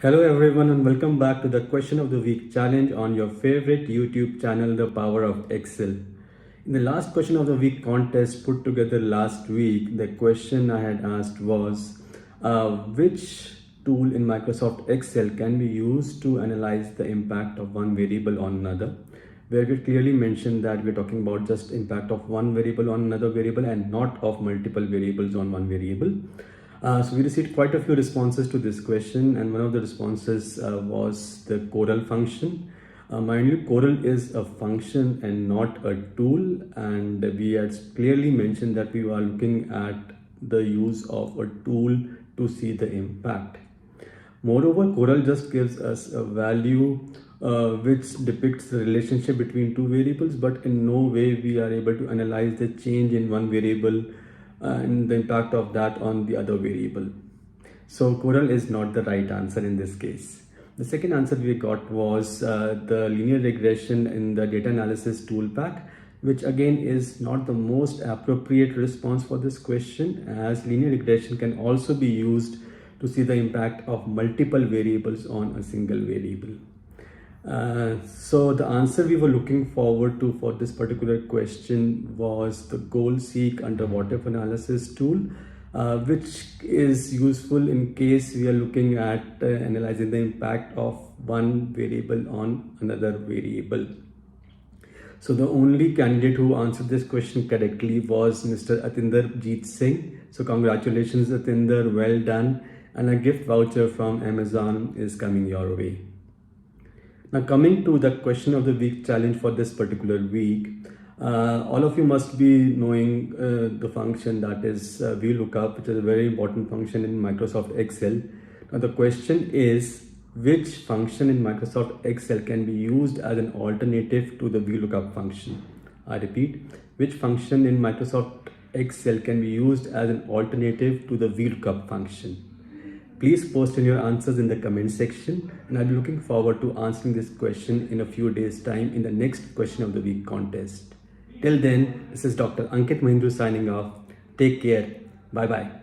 Hello everyone and welcome back to the question of the week challenge on your favorite YouTube channel, The Power of Excel. In the last question of the week contest put together last week, the question I had asked was which tool in Microsoft Excel can be used to analyze the impact of one variable on another, where we clearly mentioned that we're talking about just impact of one variable on another variable and not of multiple variables on one variable. So we received quite a few responses to this question, and one of the responses was the Coral function. Mind you, Coral is a function and not a tool, and we had clearly mentioned that we are looking at the use of a tool to see the impact. Moreover, Coral just gives us a value which depicts the relationship between two variables, but in no way we are able to analyze the change in one variable and the impact of that on the other variable. So Coral is not the right answer in this case. The second answer we got was the linear regression in the data analysis tool pack, which again is not the most appropriate response for this question, as linear regression can also be used to see the impact of multiple variables on a single variable. So the answer we were looking forward to for this particular question was the goal seek under what if analysis tool, which is useful in case we are looking at analyzing the impact of one variable on another variable. So the only candidate who answered this question correctly was Mr. Atinder Jeet Singh. So congratulations Atinder, well done, and a gift voucher from Amazon is coming your way. Now coming to the question of the week challenge for this particular week, all of you must be knowing the function that is VLOOKUP, which is a very important function in Microsoft Excel. Now the question is, which function in Microsoft Excel can be used as an alternative to the VLOOKUP function? I repeat, which function in Microsoft Excel can be used as an alternative to the VLOOKUP function? Please post in your answers in the comment section, and I'll be looking forward to answering this question in a few days' time in the next question of the week contest. Till then, this is Dr. Ankit Mahindroo signing off. Take care. Bye bye.